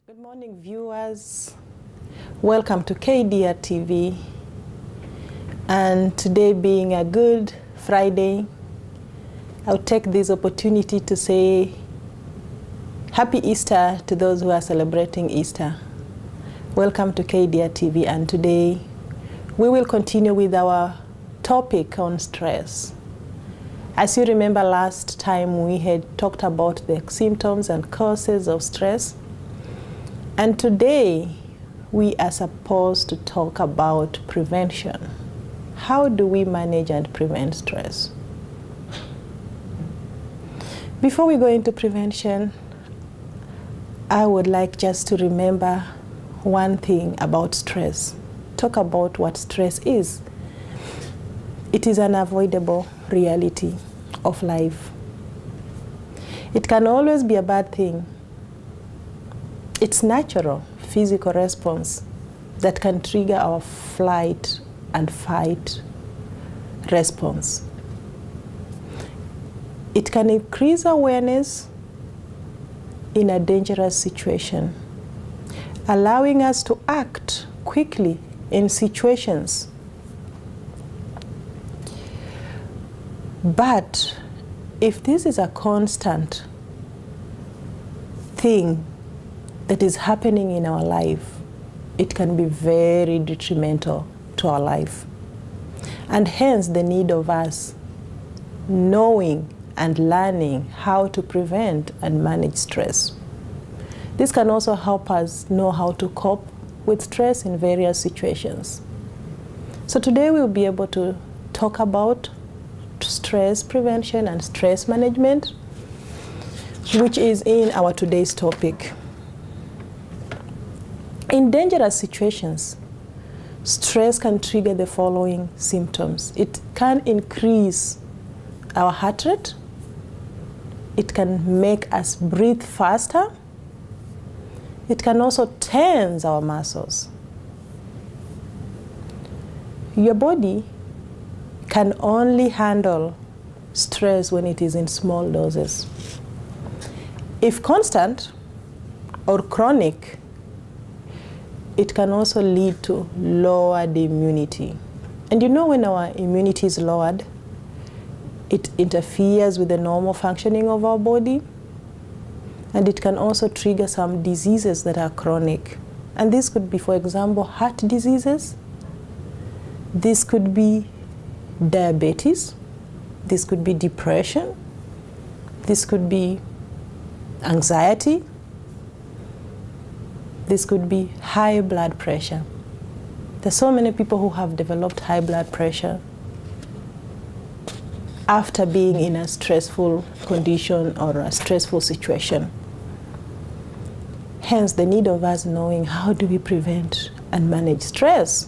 Good morning, viewers. Welcome to KDRTV. And today being a Good Friday, I'll take this opportunity to say Happy Easter to those who are celebrating Easter. Welcome to KDRTV, and today we will continue with our topic on stress. As you remember, last time we had talked about the symptoms and causes of stress. And today, we are supposed to talk about prevention. How do we manage and prevent stress? Before we go into prevention, I would like just to remember one thing about stress. Talk about what stress is. It is an unavoidable reality of life. It can always be a bad thing. It's natural physical response that can trigger our flight and fight response. It can increase awareness in a dangerous situation, allowing us to act quickly in situations. But if this is a constant thing that is happening in our life, it can be very detrimental to our life. And hence the need of us knowing and learning how to prevent and manage stress. This can also help us know how to cope with stress in various situations. So today we'll be able to talk about stress prevention and stress management, which is in our today's topic. In dangerous situations, stress can trigger the following symptoms. It can increase our heart rate. It can make us breathe faster. It can also tense our muscles. Your body can only handle stress when it is in small doses. If constant or chronic, it can also lead to lowered immunity. And you know, when our immunity is lowered, it interferes with the normal functioning of our body, and it can also trigger some diseases that are chronic. And this could be, for example, heart diseases. This could be diabetes. This could be depression. This could be anxiety. This could be high blood pressure. There's so many people who have developed high blood pressure after being in a stressful condition or a stressful situation. Hence the need of us knowing how do we prevent and manage stress.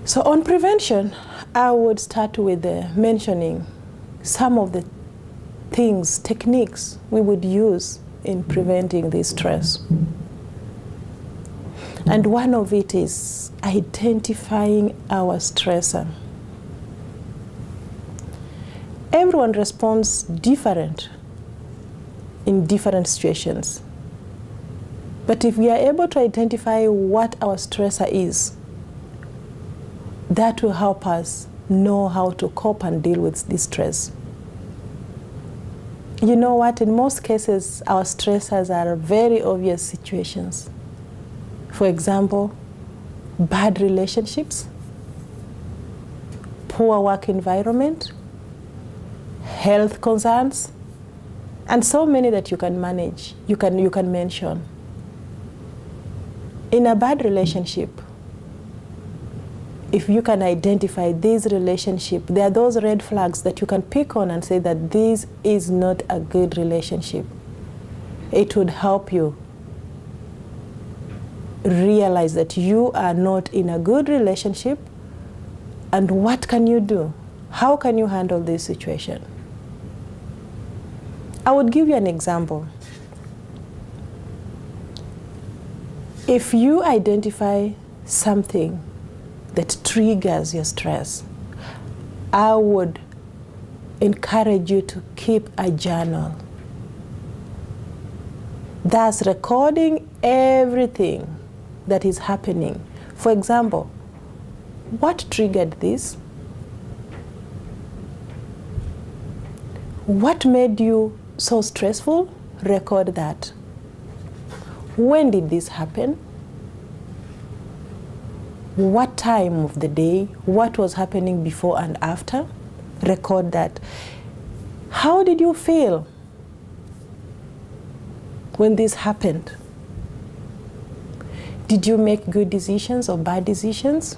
So on prevention, I would start with mentioning some of the things, techniques we would use in preventing this stress. And one of it is identifying our stressor. Everyone responds different in different situations. But if we are able to identify what our stressor is, that will help us know how to cope and deal with this stress. You know what? In most cases, our stressors are very obvious situations. For example, bad relationships, poor work environment, health concerns, and so many that you can manage, you can mention. In a bad relationship, if you can identify this relationship, there are those red flags that you can pick on and say that this is not a good relationship. It would help you realize that you are not in a good relationship, and what can you do? How can you handle this situation? I would give you an example. If you identify something that triggers your stress, I would encourage you to keep a journal. Thus, recording everything that is happening. For example, what triggered this? What made you so stressful? Record that. When did this happen? What time of the day? What was happening before and after? Record that. How did you feel when this happened? Did you make good decisions or bad decisions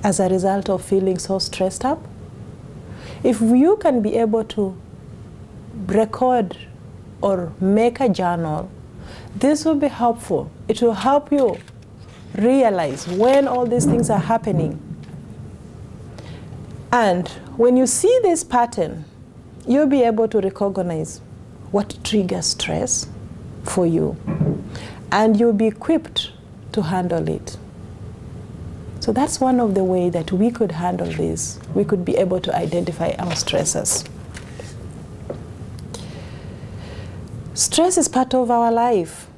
as a result of feeling so stressed up? If you can be able to record or make a journal, this will be helpful. It will help you realize when all these things are happening. And when you see this pattern, you'll be able to recognize what triggers stress for you. And you'll be equipped to handle it. So that's one of the ways that we could handle this. We could be able to identify our stressors. Stress is part of our life.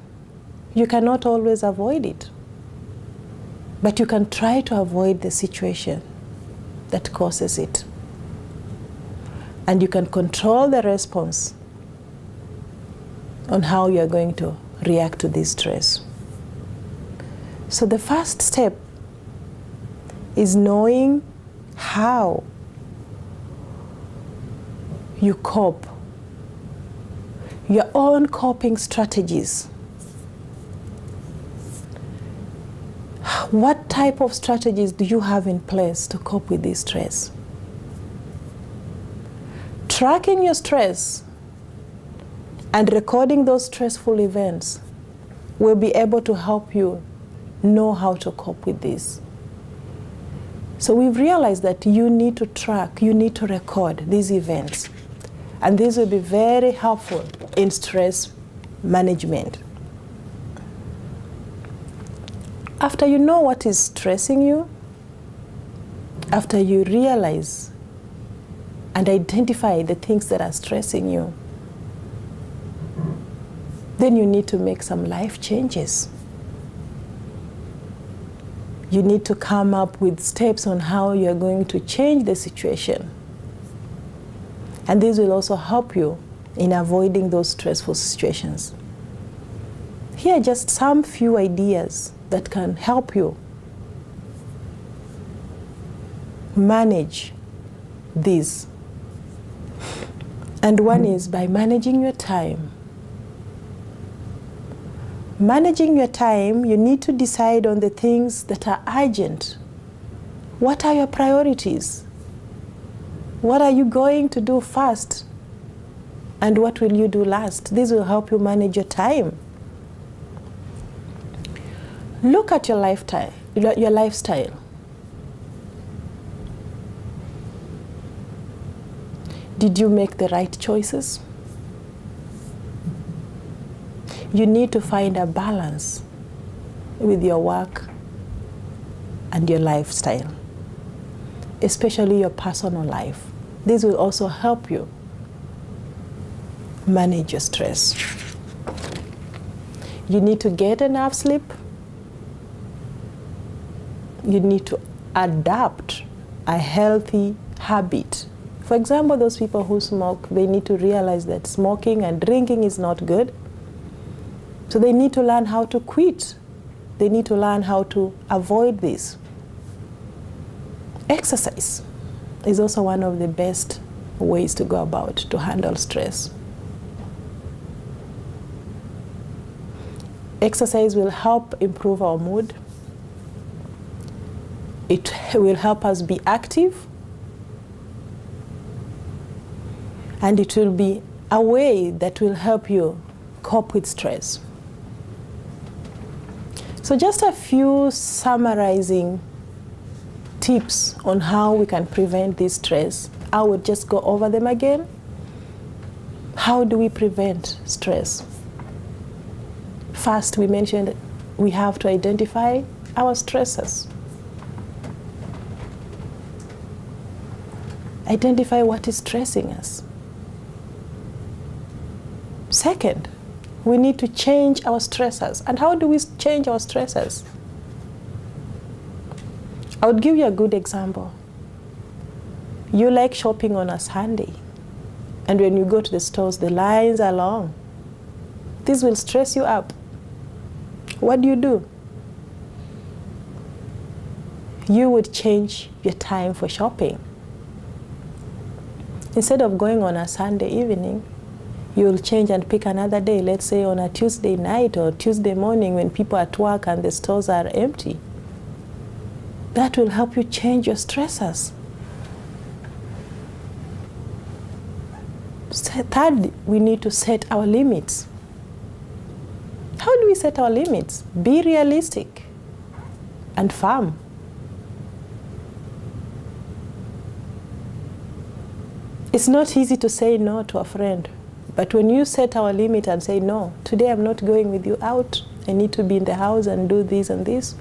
You cannot always avoid it. But you can try to avoid the situation that causes it. And you can control the response on how you are going to react to this stress. So the first step is knowing how you cope, your own coping strategies. What type of strategies do you have in place to cope with this stress? Tracking your stress and recording those stressful events will be able to help you know how to cope with this. So we've realized that you need to track, you need to record these events. And this will be very helpful in stress management. After you know what is stressing you, after you realize and identify the things that are stressing you, then you need to make some life changes. You need to come up with steps on how you're going to change the situation. And this will also help you in avoiding those stressful situations. Here are just some few ideas that can help you manage this. And one is by managing your time. Managing your time, you need to decide on the things that are urgent. What are your priorities? What are you going to do first? And what will you do last? This will help you manage your time. Look at your lifestyle. Did you make the right choices? You need to find a balance with your work and your lifestyle, especially your personal life. This will also help you manage your stress. You need to get enough sleep. You need to adapt a healthy habit. For example, those people who smoke, they need to realize that smoking and drinking is not good. So they need to learn how to quit. They need to learn how to avoid this. Exercise is also one of the best ways to go about to handle stress. Exercise will help improve our mood. It will help us be active. And it will be a way that will help you cope with stress. So just a few summarizing tips on how we can prevent this stress. I would just go over them again. How do we prevent stress? First, we mentioned we have to identify our stressors. Identify what is stressing us. Second, We need to change our stressors. And how do we change our stressors? I would give you a good example. You like shopping on a Sunday, and when you go to the stores, the lines are long. This will stress you up. What do? You would change your time for shopping. Instead of going on a Sunday evening, you'll change and pick another day, let's say on a Tuesday night or Tuesday morning when people are at work and the stores are empty. That will help you change your stressors. Third, we need to set our limits. How do we set our limits? Be realistic and firm. It's not easy to say no to a friend, but when you set our limit and say, no, today I'm not going with you out, I need to be in the house and do this and this,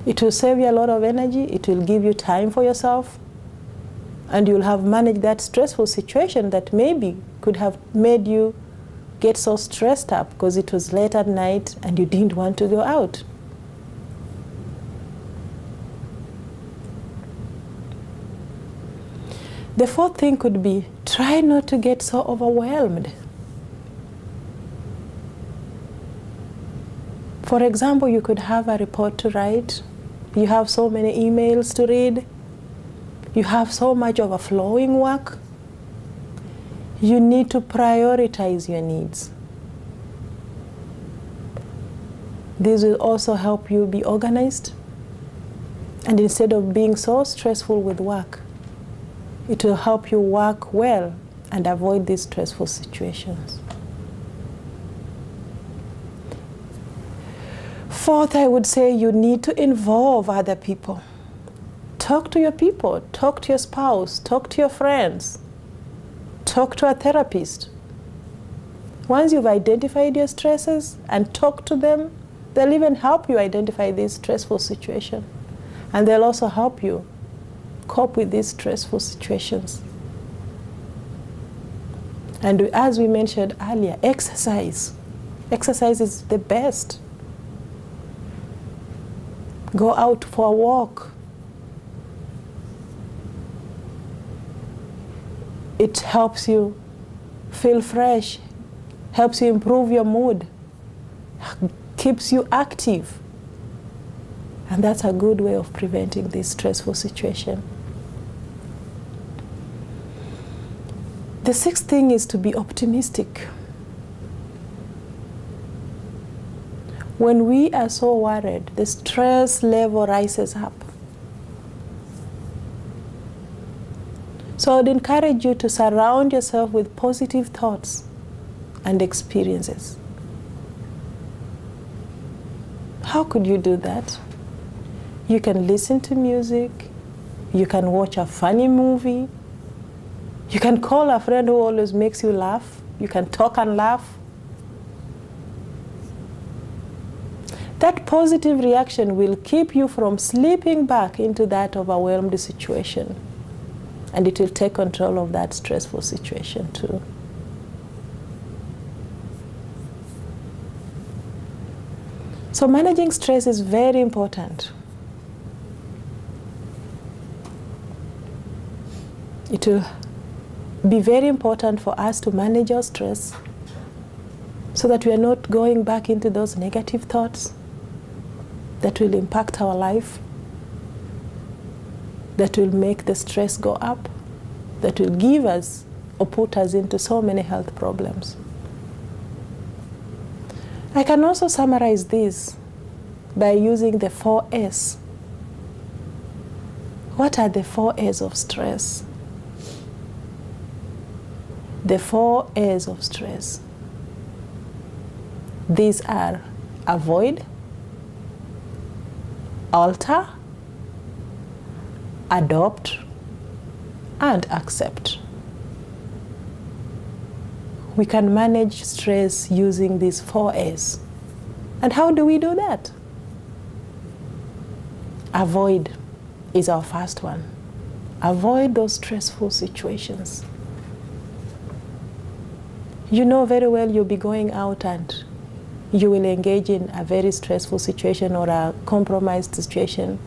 it will save you a lot of energy, it will give you time for yourself, and you'll have managed that stressful situation that maybe could have made you get so stressed up because it was late at night and you didn't want to go out. The fourth thing could be, try not to get so overwhelmed. For example, you could have a report to write, you have so many emails to read, you have so much overflowing work. You need to prioritize your needs. This will also help you be organized, and instead of being so stressful with work, it will help you work well and avoid these stressful situations. Fourth, I would say you need to involve other people. Talk to your people, talk to your spouse, talk to your friends, talk to a therapist. Once you've identified your stresses and talk to them, they'll even help you identify these stressful situations. And they'll also help you cope with these stressful situations. And as we mentioned earlier, exercise. Exercise is the best. Go out for a walk. It helps you feel fresh, helps you improve your mood, keeps you active. And that's a good way of preventing this stressful situation. The sixth thing is to be optimistic. When we are so worried, the stress level rises up. So I'd encourage you to surround yourself with positive thoughts and experiences. How could you do that? You can listen to music, you can watch a funny movie, you can call a friend who always makes you laugh, you can talk and laugh. That positive reaction will keep you from slipping back into that overwhelmed situation. And it will take control of that stressful situation too. So managing stress is very important. It will be very important for us to manage our stress so that we are not going back into those negative thoughts that will impact our life, that will make the stress go up, that will give us or put us into so many health problems. I can also summarize this by using the 4 S. What are the 4 S of stress? The 4 A's of stress. These are avoid, alter, adopt, and accept. We can manage stress using these 4 A's. And how do we do that? Avoid is our first one. Avoid those stressful situations. You know very well you'll be going out and you will engage in a very stressful situation or a compromised situation.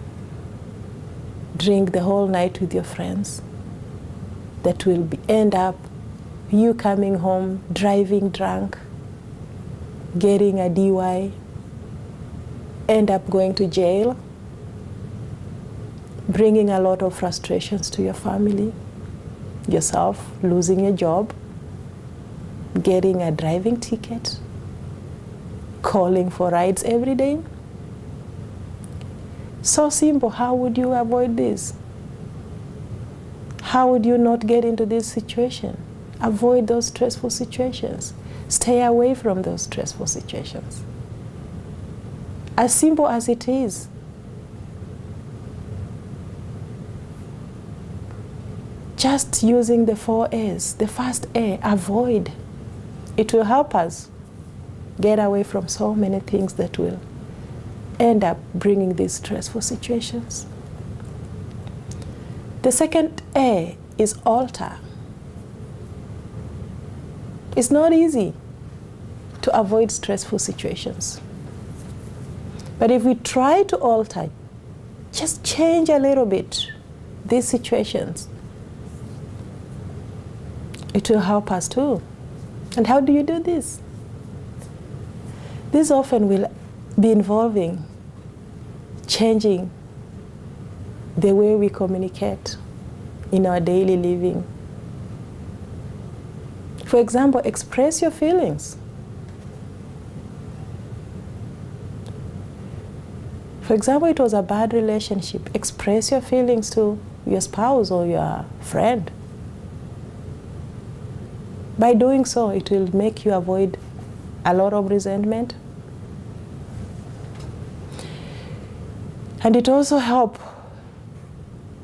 Drink the whole night with your friends. That will end up you coming home, driving drunk, getting a DUI, end up going to jail, bringing a lot of frustrations to your family, yourself, losing your job, getting a driving ticket, calling for rides every day. So simple. How would you avoid this? How would you not get into this situation? Avoid those stressful situations. Stay away from those stressful situations. As simple as it is. Just using the 4 A's. The first A, avoid. It will help us get away from so many things that will end up bringing these stressful situations. The second A is alter. It's not easy to avoid stressful situations. But if we try to alter, just change a little bit these situations, it will help us too. And how do you do this? This often will be involving changing the way we communicate in our daily living. For example, express your feelings. For example, it was a bad relationship. Express your feelings to your spouse or your friend. By doing so, it will make you avoid a lot of resentment. And it also helps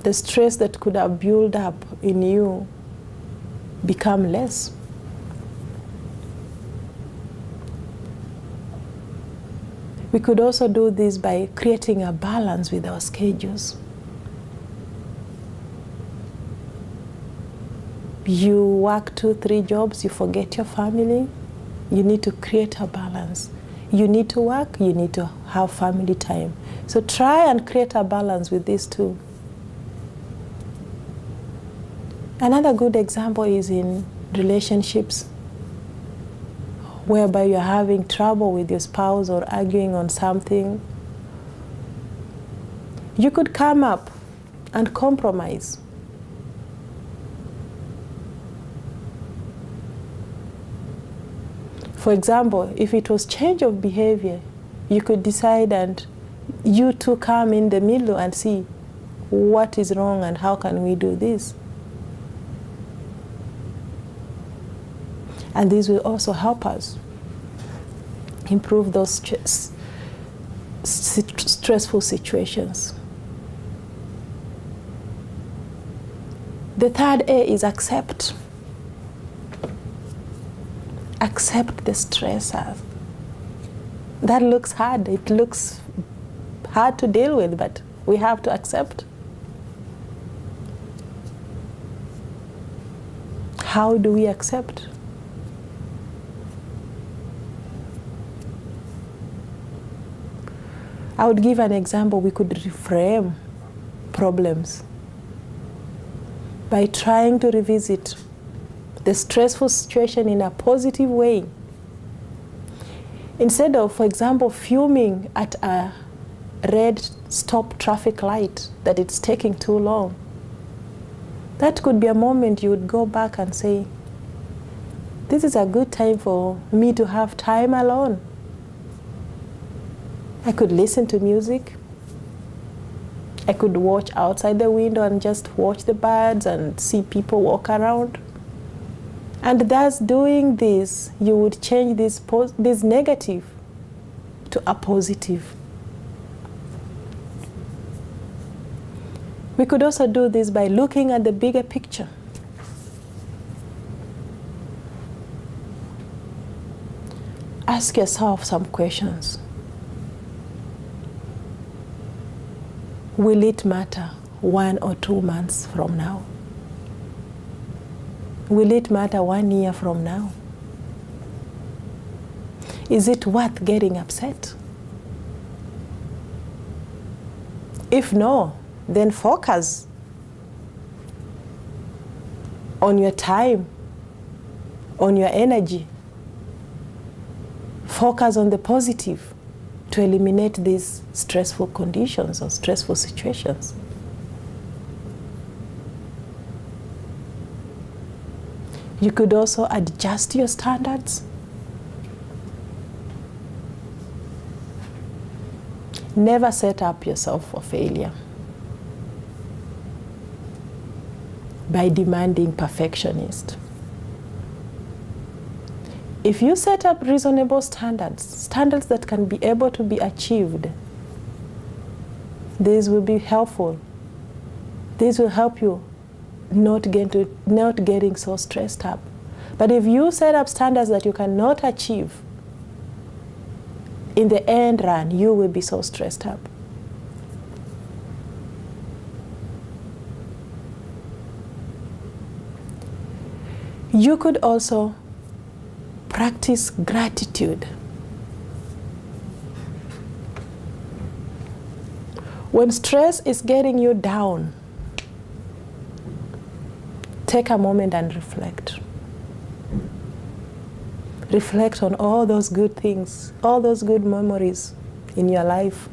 the stress that could have built up in you become less. We could also do this by creating a balance with our schedules. You work 2-3 jobs, you forget your family. You need to create a balance. You need to work, you need to have family time. So try and create a balance with these two. Another good example is in relationships, whereby you're having trouble with your spouse or arguing on something. You could come up and compromise. For example, if it was change of behavior, you could decide and you two come in the middle and see what is wrong and how can we do this. And this will also help us improve those stressful situations. The third A is accept. Accept the stressors. That looks hard. It looks hard to deal with, but we have to accept. How do we accept? I would give an example. We could reframe problems by trying to revisit the stressful situation in a positive way. Instead of, for example, fuming at a red stop traffic light that it's taking too long, that could be a moment you would go back and say, this is a good time for me to have time alone. I could listen to music. I could watch outside the window and just watch the birds and see people walk around. And thus doing this, you would change this negative to a positive. We could also do this by looking at the bigger picture. Ask yourself some questions. Will it matter 1 or 2 months from now? Will it matter 1 year from now? Is it worth getting upset? If no, then focus on your time, on your energy. Focus on the positive to eliminate these stressful conditions or stressful situations. You could also adjust your standards. Never set up yourself for failure by demanding perfectionist. If you set up reasonable standards, standards that can be able to be achieved, these will be helpful. These will help you not getting so stressed up. But if you set up standards that you cannot achieve, in the end run, you will be so stressed up. You could also practice gratitude. When stress is getting you down, take a moment and reflect. Reflect on all those good things, all those good memories in your life,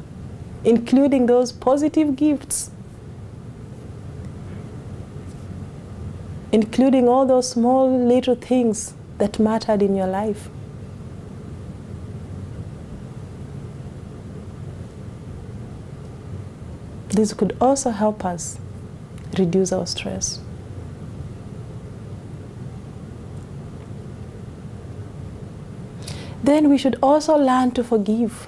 including those positive gifts, including all those small little things that mattered in your life. This could also help us reduce our stress. Then we should also learn to forgive.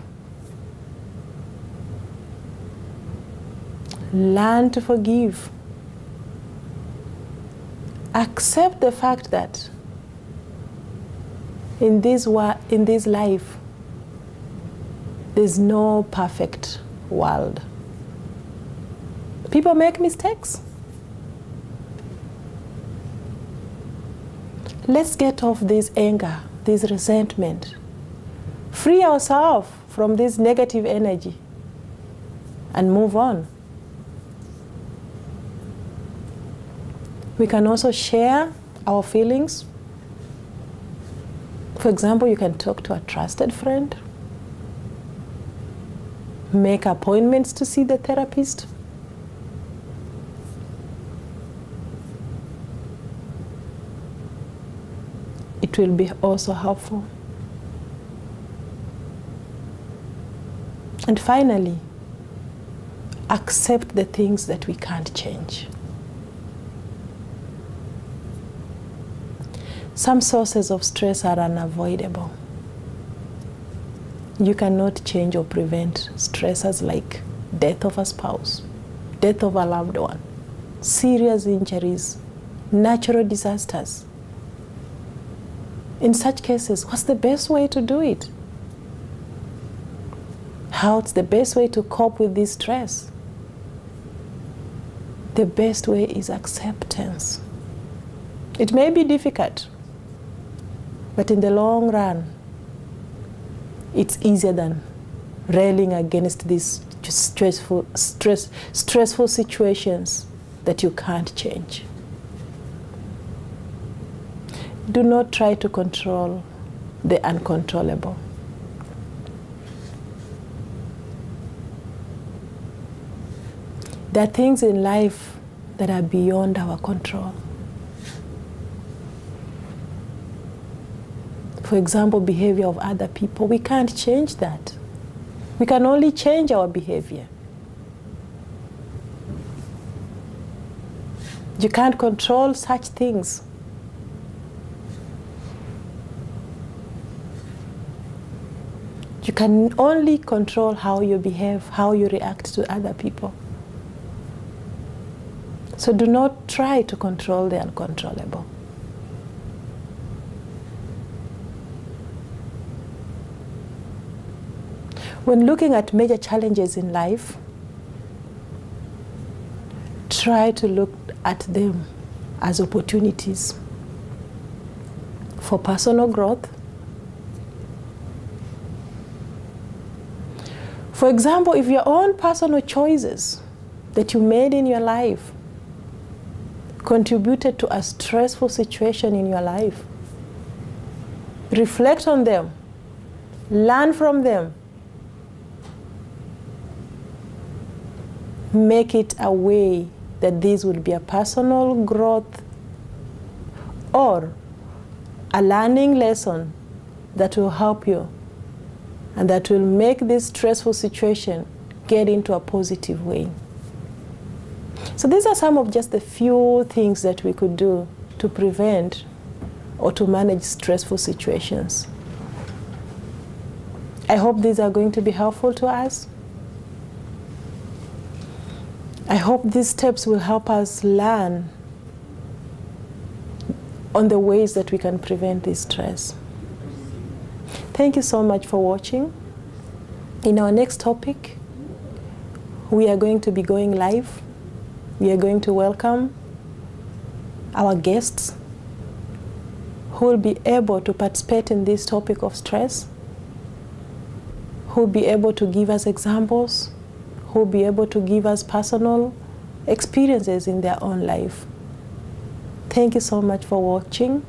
Learn to forgive. Accept the fact that in this life, there's no perfect world. People make mistakes. Let's get off this anger, this resentment. Free ourselves from this negative energy and move on. We can also share our feelings. For example, you can talk to a trusted friend. Make appointments to see the therapist. It will be also helpful. And finally, accept the things that we can't change. Some sources of stress are unavoidable. You cannot change or prevent stressors like death of a spouse, death of a loved one, serious injuries, natural disasters. In such cases, what's the best way to do it? How's the best way to cope with this stress? The best way is acceptance. It may be difficult, but in the long run, it's easier than railing against these stressful situations that you can't change. Do not try to control the uncontrollable. There are things in life that are beyond our control. For example, behavior of other people. We can't change that. We can only change our behavior. You can't control such things. You can only control how you behave, how you react to other people. So do not try to control the uncontrollable. When looking at major challenges in life, try to look at them as opportunities for personal growth, For example, if your own personal choices that you made in your life contributed to a stressful situation in your life, reflect on them, learn from them, make it a way that this would be a personal growth or a learning lesson that will help you and that will make this stressful situation get into a positive way. So these are some of just the few things that we could do to prevent or to manage stressful situations. I hope these are going to be helpful to us. I hope these steps will help us learn on the ways that we can prevent this stress. Thank you so much for watching. In our next topic, we are going to be going live. We are going to welcome our guests who will be able to participate in this topic of stress, who will be able to give us examples, who will be able to give us personal experiences in their own life. Thank you so much for watching.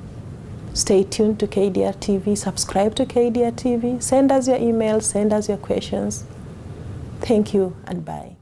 Stay tuned to KDRTV, subscribe to KDRTV, send us your emails, send us your questions. Thank you and bye.